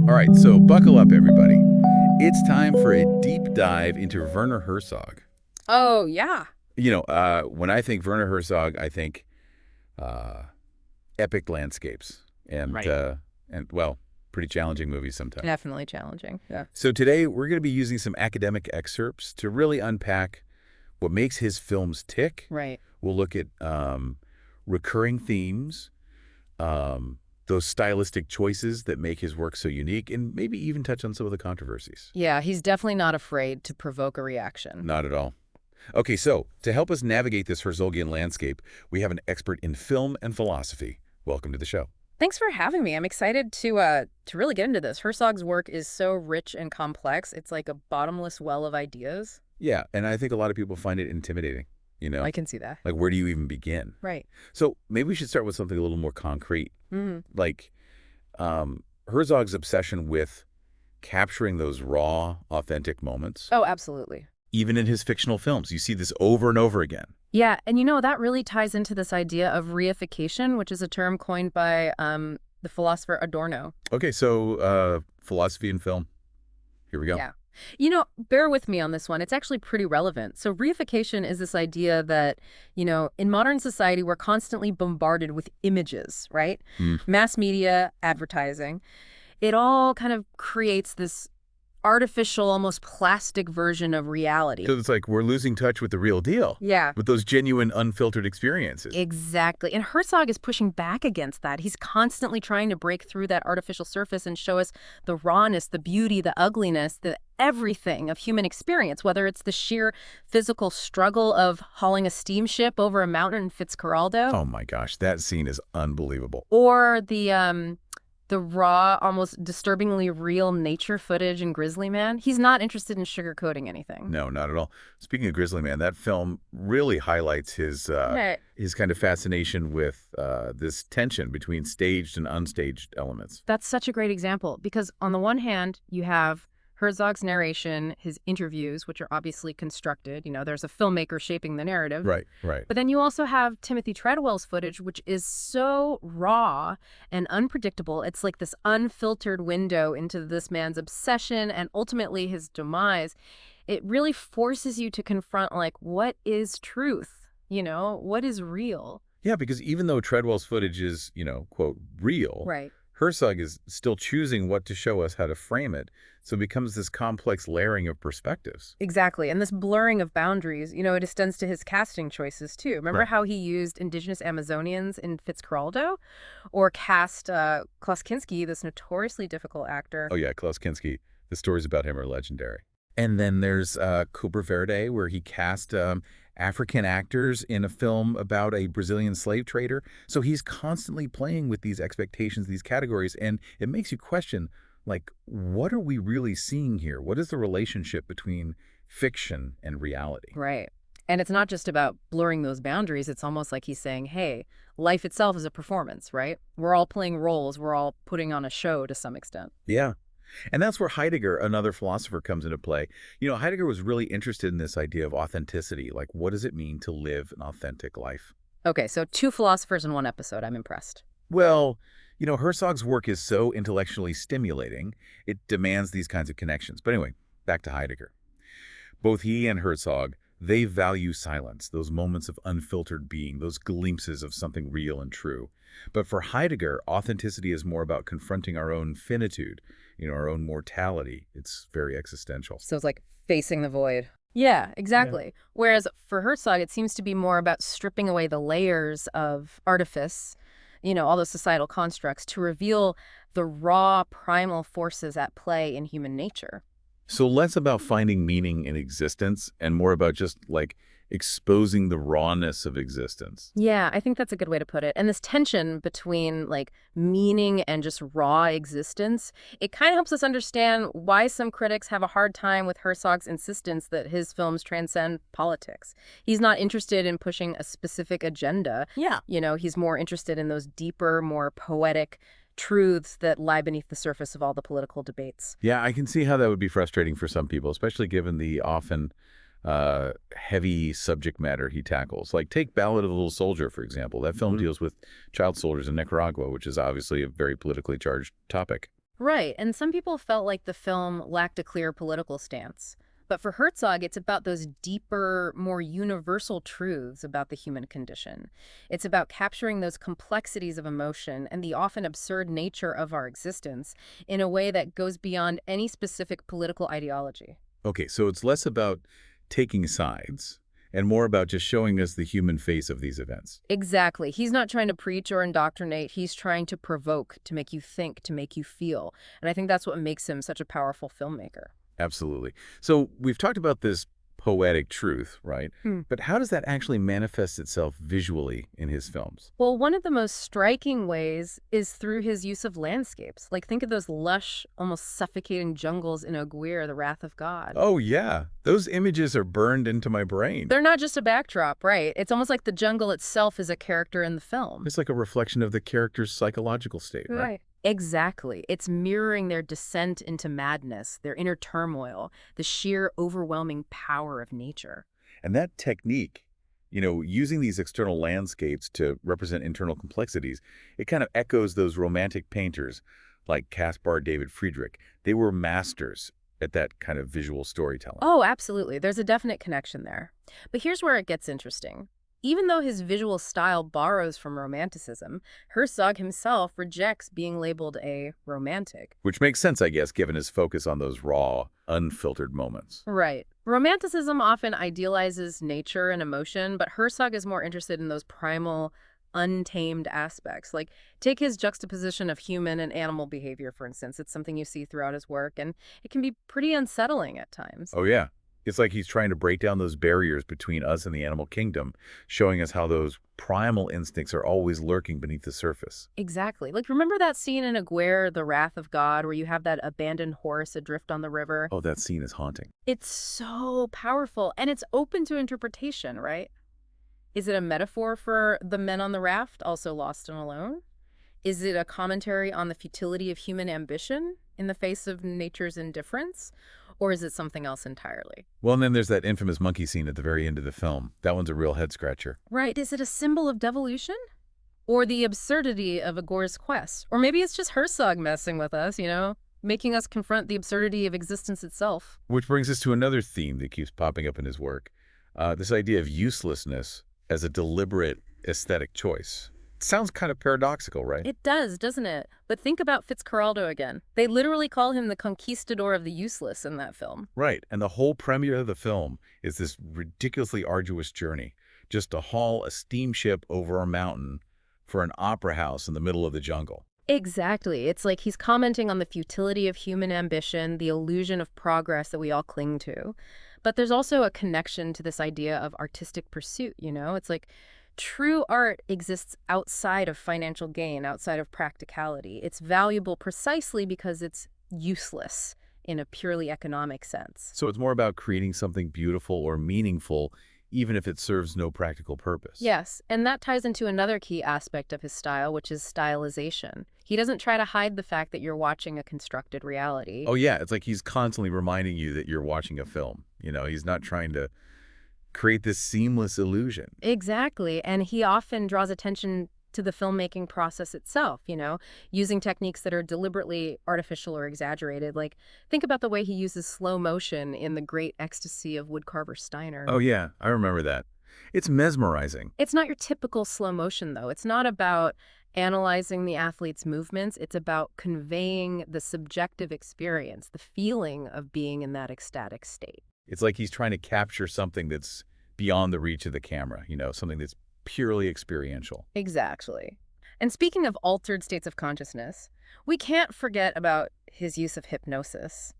All right, so buckle up, everybody. It's time for a deep dive into Werner Herzog. Oh, yeah. When I think Werner Herzog, I think uh, epic landscapes and Right. uh, and pretty challenging movies sometimes. Definitely challenging. Yeah. So today we're going to be using some academic excerpts to really unpack what makes his films tick. Right. We'll look at recurring themes, those stylistic choices that make his work so unique, and maybe even touch on some of the controversies. Yeah, he's definitely not afraid to provoke a reaction. Not at all. Okay, so to help us navigate this Herzogian landscape, we have an expert in film and philosophy. Welcome to the show. Thanks for having me. I'm excited to really get into this. Herzog's work is so rich and complex. It's like a bottomless well of ideas. Yeah, and I think a lot of people find it intimidating, you know? I can see that. Like, where do you even begin? Right. So maybe we should start with something a little more concrete, Hmm. like Herzog's obsession with capturing those raw, authentic moments. Oh, absolutely. Even in his fictional films, you see this over and over again. Yeah, and that really ties into this idea of reification, which is a term coined by the philosopher Adorno. Okay, so philosophy and film. Here we go. Yeah. Bear with me on this one. It's actually pretty relevant. So reification is this idea that, in modern society, we're constantly bombarded with images, right? Mm. Mass media, advertising. It all kind of creates this artificial, almost plastic version of reality. So it's like we're losing touch with the real deal, Yeah. with those genuine, unfiltered experiences. Exactly. And Herzog is pushing back against that. He's constantly trying to break through that artificial surface and show us the rawness, the beauty, the ugliness, the everything of human experience, whether it's the sheer physical struggle of hauling a steamship over a mountain in Fitzcarraldo, Oh my gosh, that scene is unbelievable. or the raw, almost disturbingly real nature footage in Grizzly Man. He's not interested in sugarcoating anything. No, not at all. Speaking of Grizzly Man, that film really highlights Right. his kind of fascination with this tension between staged and unstaged elements. That's such a great example because on the one hand, you have Herzog's narration, his interviews, which are obviously constructed. There's a filmmaker shaping the narrative. Right, right. But then you also have Timothy Treadwell's footage, which is so raw and unpredictable. It's like this unfiltered window into this man's obsession and ultimately his demise. It really forces you to confront, like, what is truth? What is real? Yeah, because even though Treadwell's footage is, quote, real, Right. Herzog is still choosing what to show us, how to frame it. So it becomes this complex layering of perspectives. Exactly. And this blurring of boundaries, it extends to his casting choices, too. Remember Right. how he used indigenous Amazonians in Fitzcarraldo? Or cast Klaus Kinski, this notoriously difficult actor. Oh, yeah, Klaus Kinski. The stories about him are legendary. And then there's Cobra Verde, where he cast African actors in a film about a Brazilian slave trader. So he's constantly playing with these expectations, these categories, and it makes you question, like, what are we really seeing here? What is the relationship between fiction and reality? Right. And it's not just about blurring those boundaries. It's almost like he's saying, hey, life itself is a performance, right? We're all playing roles. We're all putting on a show to some extent. Yeah. And that's where Heidegger, another philosopher, comes into play. Heidegger was really interested in this idea of authenticity. Like, what does it mean to live an authentic life? Okay, so two philosophers in one episode. I'm impressed. Well, Herzog's work is so intellectually stimulating, it demands these kinds of connections. But anyway, back to Heidegger. Both he and Herzog, they value silence, those moments of unfiltered being, those glimpses of something real and true. But for Heidegger, authenticity is more about confronting our own finitude, our own mortality. It's very existential. So it's like facing the void. Yeah, exactly. Whereas for Herzog, it seems to be more about stripping away the layers of artifice, all those societal constructs to reveal the raw primal forces at play in human nature. So less about finding meaning in existence and more about just like exposing the rawness of existence. Yeah, I think that's a good way to put it. And this tension between like meaning and just raw existence, it kind of helps us understand why some critics have a hard time with Herzog's insistence that his films transcend politics. He's not interested in pushing a specific agenda. Yeah. He's more interested in those deeper, more poetic truths that lie beneath the surface of all the political debates. Yeah, I can see how that would be frustrating for some people, especially given the often heavy subject matter he tackles. Like take Ballad of the Little Soldier, for example. That film deals with child soldiers in Nicaragua, which is obviously a very politically charged topic. Right, and some people felt like the film lacked a clear political stance. But for Herzog, it's about those deeper, more universal truths about the human condition. It's about capturing those complexities of emotion and the often absurd nature of our existence in a way that goes beyond any specific political ideology. Okay, so it's less about taking sides and more about just showing us the human face of these events. Exactly. He's not trying to preach or indoctrinate. He's trying to provoke, to make you think, to make you feel. And I think that's what makes him such a powerful filmmaker. Absolutely. So we've talked about this poetic truth, right? But how does that actually manifest itself visually in his films? Well, one of the most striking ways is through his use of landscapes. Like, think of those lush, almost suffocating jungles in Aguirre, The Wrath of God. Oh, yeah. Those images are burned into my brain. They're not just a backdrop, right? It's almost like the jungle itself is a character in the film. It's like a reflection of the character's psychological state, right? Right. Exactly. It's mirroring their descent into madness, their inner turmoil, the sheer overwhelming power of nature. And that technique, using these external landscapes to represent internal complexities, it kind of echoes those romantic painters like Caspar David Friedrich. They were masters at that kind of visual storytelling. Oh, absolutely. There's a definite connection there. But here's where it gets interesting. Even though his visual style borrows from Romanticism, Herzog himself rejects being labeled a romantic. Which makes sense, I guess, given his focus on those raw, unfiltered moments. Right. Romanticism often idealizes nature and emotion, but Herzog is more interested in those primal, untamed aspects. Like, take his juxtaposition of human and animal behavior, for instance. It's something you see throughout his work, and it can be pretty unsettling at times. Oh, yeah. It's like he's trying to break down those barriers between us and the animal kingdom, showing us how those primal instincts are always lurking beneath the surface. Exactly. Like, remember that scene in Aguirre, The Wrath of God, where you have that abandoned horse adrift on the river? Oh, that scene is haunting. It's so powerful, and it's open to interpretation, right? Is it a metaphor for the men on the raft, also lost and alone? Is it a commentary on the futility of human ambition in the face of nature's indifference? Or is it something else entirely? Well, and then there's that infamous monkey scene at the very end of the film. That one's a real head-scratcher. Right. Is it a symbol of devolution? Or the absurdity of Agore's quest? Or maybe it's just Herzog messing with us, making us confront the absurdity of existence itself. Which brings us to another theme that keeps popping up in his work. This idea of uselessness as a deliberate aesthetic choice. It sounds kind of paradoxical, right? It does, doesn't it? But think about Fitzcarraldo again. They literally call him the conquistador of the useless in that film. Right, and the whole premiere of the film is this ridiculously arduous journey, just to haul a steamship over a mountain for an opera house in the middle of the jungle. Exactly. It's like he's commenting on the futility of human ambition, the illusion of progress that we all cling to. But there's also a connection to this idea of artistic pursuit, It's like true art exists outside of financial gain, outside of practicality. It's valuable precisely because it's useless in a purely economic sense. So it's more about creating something beautiful or meaningful, even if it serves no practical purpose. Yes, and that ties into another key aspect of his style, which is stylization. He doesn't try to hide the fact that you're watching a constructed reality. Oh, yeah, it's like he's constantly reminding you that you're watching a film. He's not trying to create this seamless illusion. Exactly, and he often draws attention to the filmmaking process itself, using techniques that are deliberately artificial or exaggerated. Like, think about the way he uses slow motion in The Great Ecstasy of woodcarver Steiner. Oh, yeah, I remember that. It's mesmerizing. It's not your typical slow motion, though. It's not about analyzing the athlete's movements. It's about conveying the subjective experience, the feeling of being in that ecstatic state. It's like he's trying to capture something that's beyond the reach of the camera, something that's purely experiential. Exactly. And speaking of altered states of consciousness, we can't forget about his use of hypnosis.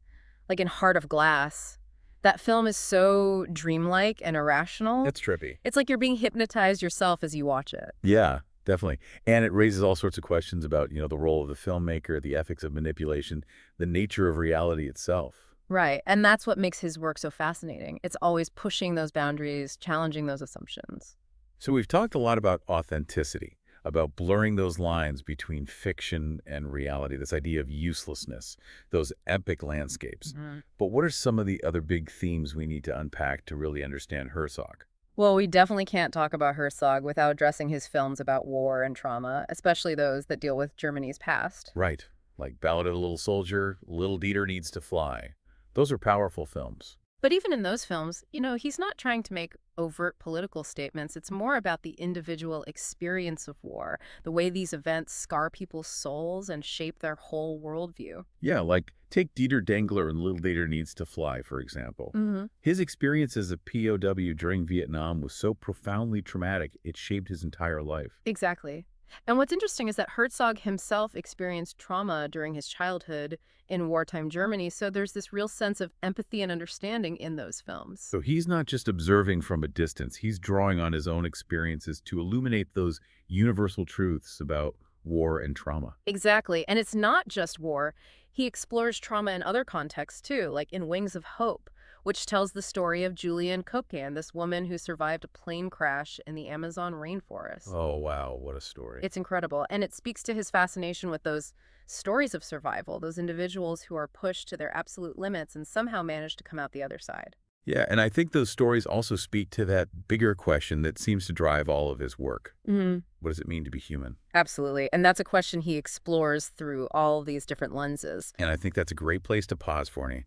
Like in Heart of Glass, that film is so dreamlike and irrational. It's trippy. It's like you're being hypnotized yourself as you watch it. Yeah, definitely. And it raises all sorts of questions about, the role of the filmmaker, the ethics of manipulation, the nature of reality itself. Right, and that's what makes his work so fascinating. It's always pushing those boundaries, challenging those assumptions. So we've talked a lot about authenticity, about blurring those lines between fiction and reality, this idea of uselessness, those epic landscapes. But what are some of the other big themes we need to unpack to really understand Herzog? Well, we definitely can't talk about Herzog without addressing his films about war and trauma, especially those that deal with Germany's past. Right. like Ballad of the Little Soldier, Little Dieter Needs to Fly. Those are powerful films. But even in those films, he's not trying to make overt political statements. It's more about the individual experience of war, the way these events scar people's souls and shape their whole worldview. Yeah, like take Dieter Dengler in Little Dieter Needs to Fly, for example. Hmm. His experience as a POW during Vietnam was so profoundly traumatic, it shaped his entire life. Exactly. And what's interesting is that Herzog himself experienced trauma during his childhood in wartime Germany, so there's this real sense of empathy and understanding in those films. So he's not just observing from a distance, he's drawing on his own experiences to illuminate those universal truths about war and trauma. Exactly. And it's not just war. He explores trauma in other contexts too, like in Wings of Hope, which tells the story of Julian Kokan, this woman who survived a plane crash in the Amazon rainforest. Oh, wow, what a story. It's incredible. And it speaks to his fascination with those stories of survival, those individuals who are pushed to their absolute limits and somehow manage to come out the other side. Yeah, and I think those stories also speak to that bigger question that seems to drive all of his work. Hmm. What does it mean to be human? Absolutely. And that's a question he explores through all these different lenses. And I think that's a great place to pause, Forney.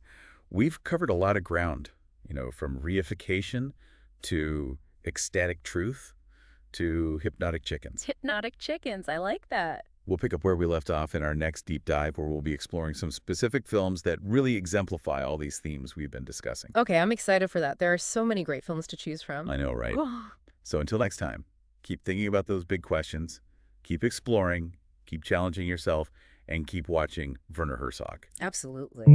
We've covered a lot of ground, from reification to ecstatic truth to hypnotic chickens. Hypnotic chickens. I like that. We'll pick up where we left off in our next deep dive, where we'll be exploring some specific films that really exemplify all these themes we've been discussing. Okay, I'm excited for that. There are so many great films to choose from. I know, right? So until next time, keep thinking about those big questions, keep exploring, keep challenging yourself, and keep watching Werner Herzog. Absolutely.